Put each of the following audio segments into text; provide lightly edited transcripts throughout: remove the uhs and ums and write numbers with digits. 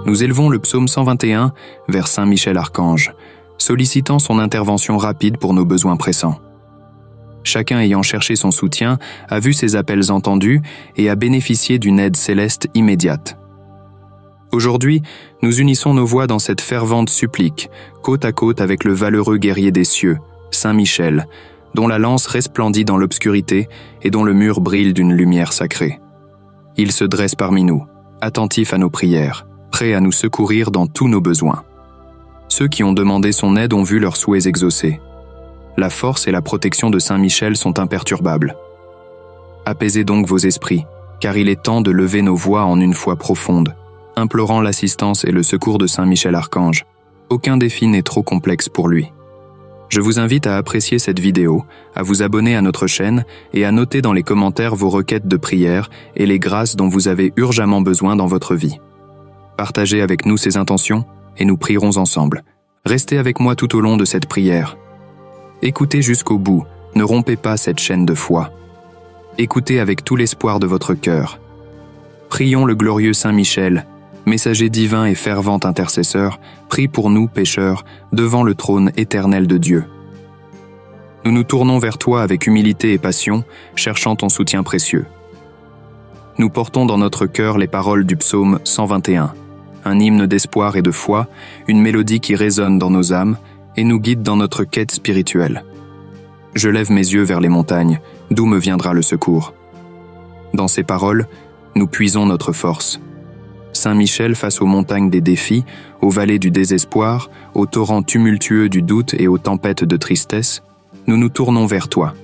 Nous élevons le psaume 121 vers Saint Michel Archange, sollicitant son intervention rapide pour nos besoins pressants. Chacun ayant cherché son soutien a vu ses appels entendus et a bénéficié d'une aide céleste immédiate. Aujourd'hui, nous unissons nos voix dans cette fervente supplique, côte à côte avec le valeureux guerrier des cieux, Saint Michel, dont la lance resplendit dans l'obscurité et dont le mur brille d'une lumière sacrée. Il se dresse parmi nous, attentif à nos prières, prêt à nous secourir dans tous nos besoins. Ceux qui ont demandé son aide ont vu leurs souhaits exaucés. La force et la protection de Saint Michel sont imperturbables. Apaisez donc vos esprits, car il est temps de lever nos voix en une foi profonde, implorant l'assistance et le secours de Saint Michel Archange. Aucun défi n'est trop complexe pour lui. Je vous invite à apprécier cette vidéo, à vous abonner à notre chaîne et à noter dans les commentaires vos requêtes de prière et les grâces dont vous avez urgemment besoin dans votre vie. Partagez avec nous ces intentions et nous prierons ensemble. Restez avec moi tout au long de cette prière. Écoutez jusqu'au bout, ne rompez pas cette chaîne de foi. Écoutez avec tout l'espoir de votre cœur. Prions le glorieux Saint Michel, messager divin et fervent intercesseur, prie pour nous pécheurs devant le trône éternel de Dieu. Nous nous tournons vers toi avec humilité et passion, cherchant ton soutien précieux. Nous portons dans notre cœur les paroles du psaume 121, un hymne d'espoir et de foi, une mélodie qui résonne dans nos âmes et nous guide dans notre quête spirituelle. Je lève mes yeux vers les montagnes, d'où me viendra le secours. Dans ces paroles, nous puisons notre force. Saint Michel face aux montagnes des défis, aux vallées du désespoir, aux torrents tumultueux du doute et aux tempêtes de tristesse, nous nous tournons vers toi.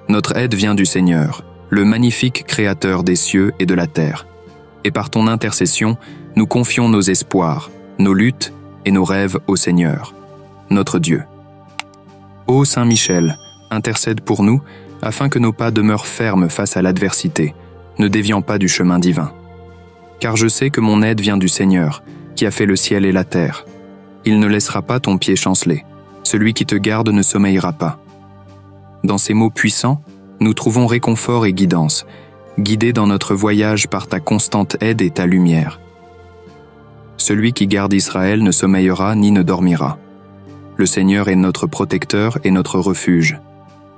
Notre aide vient du Seigneur, le magnifique Créateur des cieux et de la terre. Et par ton intercession, nous confions nos espoirs, nos luttes et nos rêves au Seigneur, notre Dieu. Ô Saint Michel, intercède pour nous, afin que nos pas demeurent fermes face à l'adversité, ne déviant pas du chemin divin. Car je sais que mon aide vient du Seigneur, qui a fait le ciel et la terre. Il ne laissera pas ton pied chanceler. Celui qui te garde ne sommeillera pas. Dans ces mots puissants, nous trouvons réconfort et guidance, guidés dans notre voyage par ta constante aide et ta lumière. Celui qui garde Israël ne sommeillera ni ne dormira. Le Seigneur est notre protecteur et notre refuge.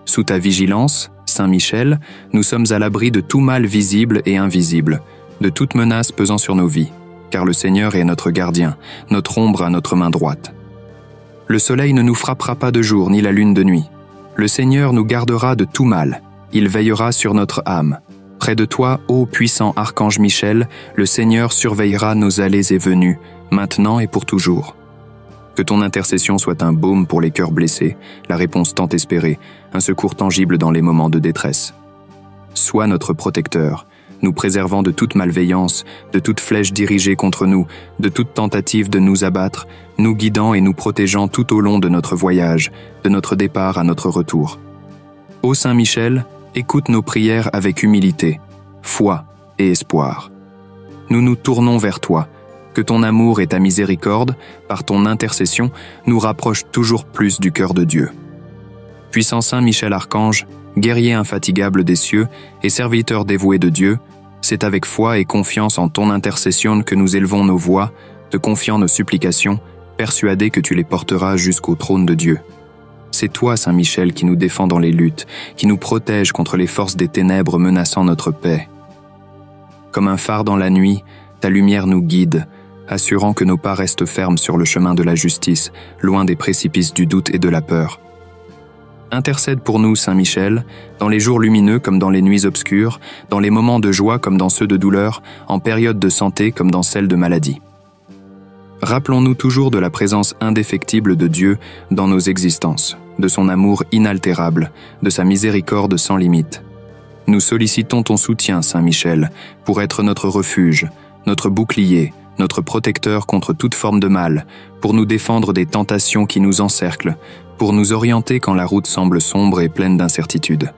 Sous ta vigilance, Saint Michel, nous sommes à l'abri de tout mal visible et invisible, de toute menace pesant sur nos vies, car le Seigneur est notre gardien, notre ombre à notre main droite. Le soleil ne nous frappera pas de jour, ni la lune de nuit. Le Seigneur nous gardera de tout mal, il veillera sur notre âme. Près de toi, ô puissant archange Michel, le Seigneur surveillera nos allées et venues, maintenant et pour toujours. Que ton intercession soit un baume pour les cœurs blessés, la réponse tant espérée, un secours tangible dans les moments de détresse. Sois notre protecteur, nous préservant de toute malveillance, de toute flèche dirigée contre nous, de toute tentative de nous abattre, nous guidant et nous protégeant tout au long de notre voyage, de notre départ à notre retour. Ô Saint Michel, écoute nos prières avec humilité, foi et espoir. Nous nous tournons vers toi, que ton amour et ta miséricorde, par ton intercession, nous rapprochent toujours plus du cœur de Dieu. Puissant Saint Michel Archange, guerrier infatigable des cieux et serviteur dévoué de Dieu, c'est avec foi et confiance en ton intercession que nous élevons nos voix, te confiant nos supplications, persuadés que tu les porteras jusqu'au trône de Dieu. C'est toi, Saint Michel, qui nous défends dans les luttes, qui nous protège contre les forces des ténèbres menaçant notre paix. Comme un phare dans la nuit, ta lumière nous guide, assurant que nos pas restent fermes sur le chemin de la justice, loin des précipices du doute et de la peur. Intercède pour nous, Saint Michel, dans les jours lumineux comme dans les nuits obscures, dans les moments de joie comme dans ceux de douleur, en période de santé comme dans celle de maladie. Rappelons-nous toujours de la présence indéfectible de Dieu dans nos existences, de son amour inaltérable, de sa miséricorde sans limite. Nous sollicitons ton soutien, Saint Michel, pour être notre refuge, notre bouclier, notre protecteur contre toute forme de mal, pour nous défendre des tentations qui nous encerclent, pour nous orienter quand la route semble sombre et pleine d'incertitudes.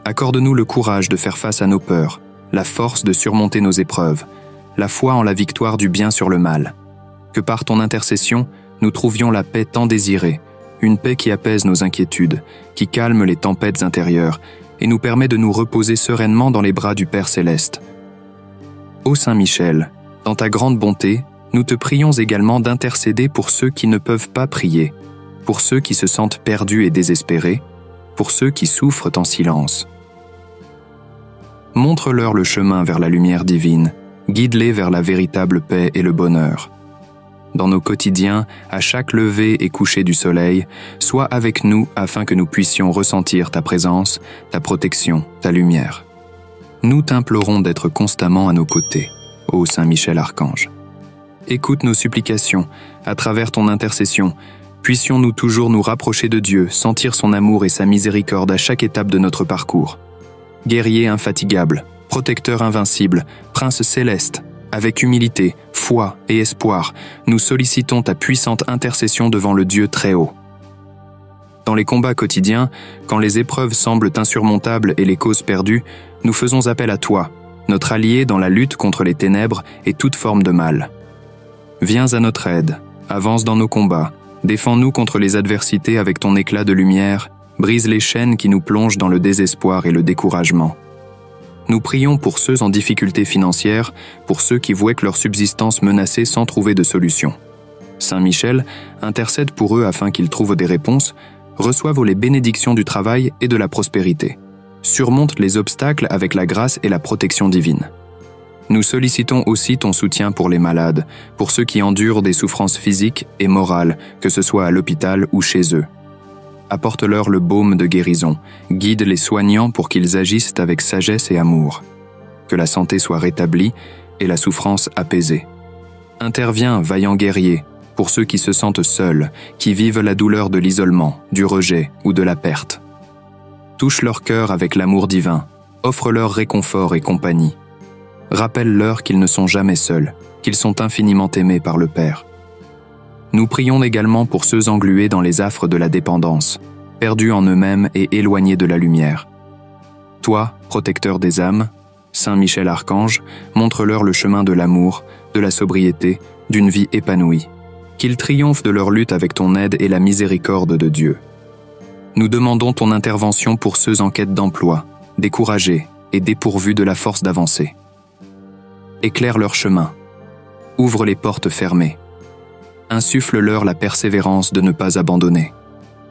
Accorde-nous le courage de faire face à nos peurs, la force de surmonter nos épreuves, la foi en la victoire du bien sur le mal. Que par ton intercession, nous trouvions la paix tant désirée, une paix qui apaise nos inquiétudes, qui calme les tempêtes intérieures et nous permet de nous reposer sereinement dans les bras du Père Céleste. Ô Saint Michel, Dans ta grande bonté, nous te prions également d'intercéder pour ceux qui ne peuvent pas prier, pour ceux qui se sentent perdus et désespérés, pour ceux qui souffrent en silence. Montre-leur le chemin vers la lumière divine, guide-les vers la véritable paix et le bonheur. Dans nos quotidiens, à chaque lever et coucher du soleil, sois avec nous afin que nous puissions ressentir ta présence, ta protection, ta lumière. Nous t'implorons d'être constamment à nos côtés, ô Saint Michel Archange. Écoute nos supplications, à travers ton intercession, puissions-nous toujours nous rapprocher de Dieu, sentir son amour et sa miséricorde à chaque étape de notre parcours. Guerrier infatigable, protecteur invincible, prince céleste, avec humilité, foi et espoir, nous sollicitons ta puissante intercession devant le Dieu très haut. Dans les combats quotidiens, quand les épreuves semblent insurmontables et les causes perdues, nous faisons appel à toi, notre allié dans la lutte contre les ténèbres et toute forme de mal. Viens à notre aide, avance dans nos combats, défends-nous contre les adversités avec ton éclat de lumière, brise les chaînes qui nous plongent dans le désespoir et le découragement. Nous prions pour ceux en difficulté financière, pour ceux qui voient que leur subsistance menacée sans trouver de solution. Saint Michel intercède pour eux afin qu'ils trouvent des réponses, reçoivent les bénédictions du travail et de la prospérité. Surmonte les obstacles avec la grâce et la protection divine. Nous sollicitons aussi ton soutien pour les malades, pour ceux qui endurent des souffrances physiques et morales, que ce soit à l'hôpital ou chez eux. Apporte-leur le baume de guérison, guide les soignants pour qu'ils agissent avec sagesse et amour. Que la santé soit rétablie et la souffrance apaisée. Interviens, vaillant guerrier, pour ceux qui se sentent seuls, qui vivent la douleur de l'isolement, du rejet ou de la perte. Touche leur cœur avec l'amour divin, offre-leur réconfort et compagnie. Rappelle-leur qu'ils ne sont jamais seuls, qu'ils sont infiniment aimés par le Père. Nous prions également pour ceux englués dans les affres de la dépendance, perdus en eux-mêmes et éloignés de la lumière. Toi, protecteur des âmes, Saint Michel Archange, montre-leur le chemin de l'amour, de la sobriété, d'une vie épanouie. Qu'ils triomphent de leur lutte avec ton aide et la miséricorde de Dieu. Nous demandons ton intervention pour ceux en quête d'emploi, découragés et dépourvus de la force d'avancer. Éclaire leur chemin. Ouvre les portes fermées. Insuffle-leur la persévérance de ne pas abandonner.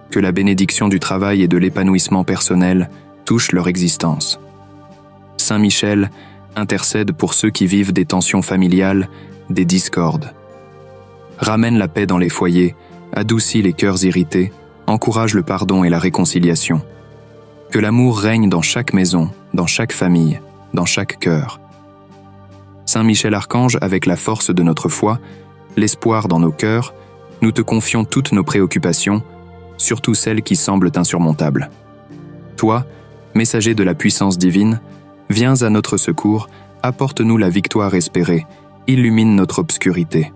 Que la bénédiction du travail et de l'épanouissement personnel touche leur existence. Saint Michel intercède pour ceux qui vivent des tensions familiales, des discordes. Ramène la paix dans les foyers, adoucit les cœurs irrités, encourage le pardon et la réconciliation. Que l'amour règne dans chaque maison, dans chaque famille, dans chaque cœur. Saint Michel Archange, avec la force de notre foi, l'espoir dans nos cœurs, nous te confions toutes nos préoccupations, surtout celles qui semblent insurmontables. Toi, messager de la puissance divine, viens à notre secours, apporte-nous la victoire espérée, illumine notre obscurité.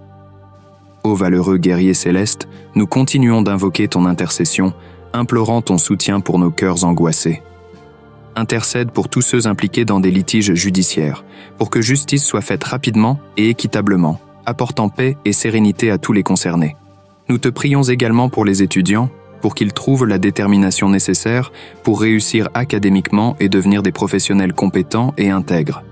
Ô valeureux guerrier céleste, nous continuons d'invoquer ton intercession, implorant ton soutien pour nos cœurs angoissés. Intercède pour tous ceux impliqués dans des litiges judiciaires, pour que justice soit faite rapidement et équitablement, apportant paix et sérénité à tous les concernés. Nous te prions également pour les étudiants, pour qu'ils trouvent la détermination nécessaire pour réussir académiquement et devenir des professionnels compétents et intègres.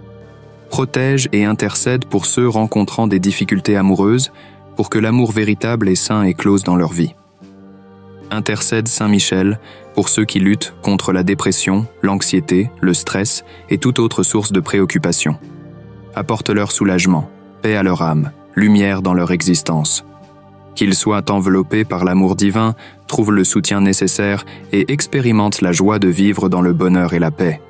Protège et intercède pour ceux rencontrant des difficultés amoureuses, pour que l'amour véritable et sain éclose dans leur vie. Intercède Saint Michel pour ceux qui luttent contre la dépression, l'anxiété, le stress et toute autre source de préoccupation. Apporte-leur soulagement, paix à leur âme, lumière dans leur existence. Qu'ils soient enveloppés par l'amour divin, trouvent le soutien nécessaire et expérimentent la joie de vivre dans le bonheur et la paix.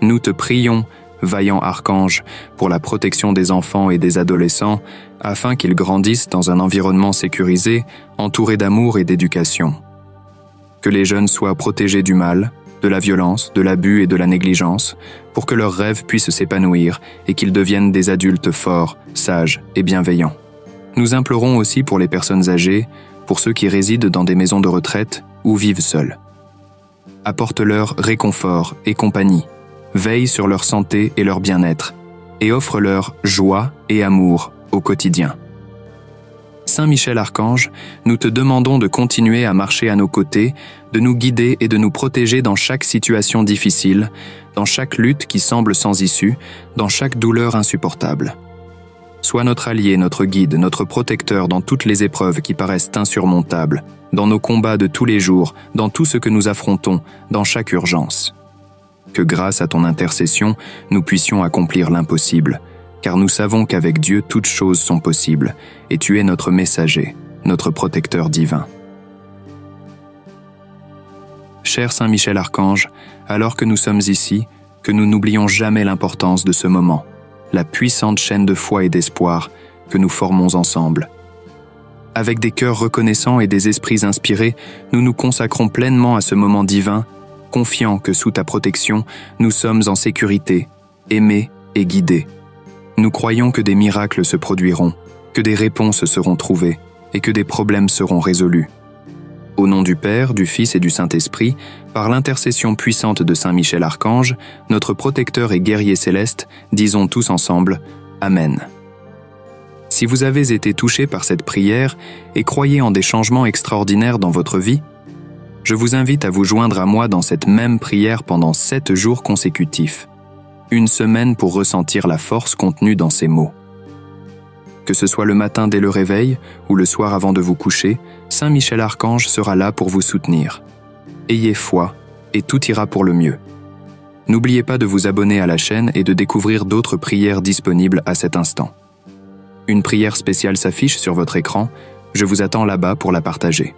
Nous te prions, vaillant archange, pour la protection des enfants et des adolescents, afin qu'ils grandissent dans un environnement sécurisé, entouré d'amour et d'éducation. Que les jeunes soient protégés du mal, de la violence, de l'abus et de la négligence, pour que leurs rêves puissent s'épanouir et qu'ils deviennent des adultes forts, sages et bienveillants. Nous implorons aussi pour les personnes âgées, pour ceux qui résident dans des maisons de retraite ou vivent seuls. Apporte-leur réconfort et compagnie, veille sur leur santé et leur bien-être, et offre-leur joie et amour au quotidien. Saint Michel Archange, nous te demandons de continuer à marcher à nos côtés, de nous guider et de nous protéger dans chaque situation difficile, dans chaque lutte qui semble sans issue, dans chaque douleur insupportable. Sois notre allié, notre guide, notre protecteur dans toutes les épreuves qui paraissent insurmontables, dans nos combats de tous les jours, dans tout ce que nous affrontons, dans chaque urgence. Que grâce à ton intercession, nous puissions accomplir l'impossible, car nous savons qu'avec Dieu toutes choses sont possibles, et tu es notre messager, notre protecteur divin. Cher Saint Michel Archange, alors que nous sommes ici, que nous n'oublions jamais l'importance de ce moment, la puissante chaîne de foi et d'espoir que nous formons ensemble. Avec des cœurs reconnaissants et des esprits inspirés, nous nous consacrons pleinement à ce moment divin, confiants que sous ta protection, nous sommes en sécurité, aimés et guidés. Nous croyons que des miracles se produiront, que des réponses seront trouvées et que des problèmes seront résolus. Au nom du Père, du Fils et du Saint-Esprit, par l'intercession puissante de Saint Michel Archange, notre protecteur et guerrier céleste, disons tous ensemble « Amen ». Si vous avez été touché par cette prière et croyez en des changements extraordinaires dans votre vie, je vous invite à vous joindre à moi dans cette même prière pendant 7 jours consécutifs. Une semaine pour ressentir la force contenue dans ces mots. Que ce soit le matin dès le réveil ou le soir avant de vous coucher, Saint Michel Archange sera là pour vous soutenir. Ayez foi et tout ira pour le mieux. N'oubliez pas de vous abonner à la chaîne et de découvrir d'autres prières disponibles à cet instant. Une prière spéciale s'affiche sur votre écran, je vous attends là-bas pour la partager.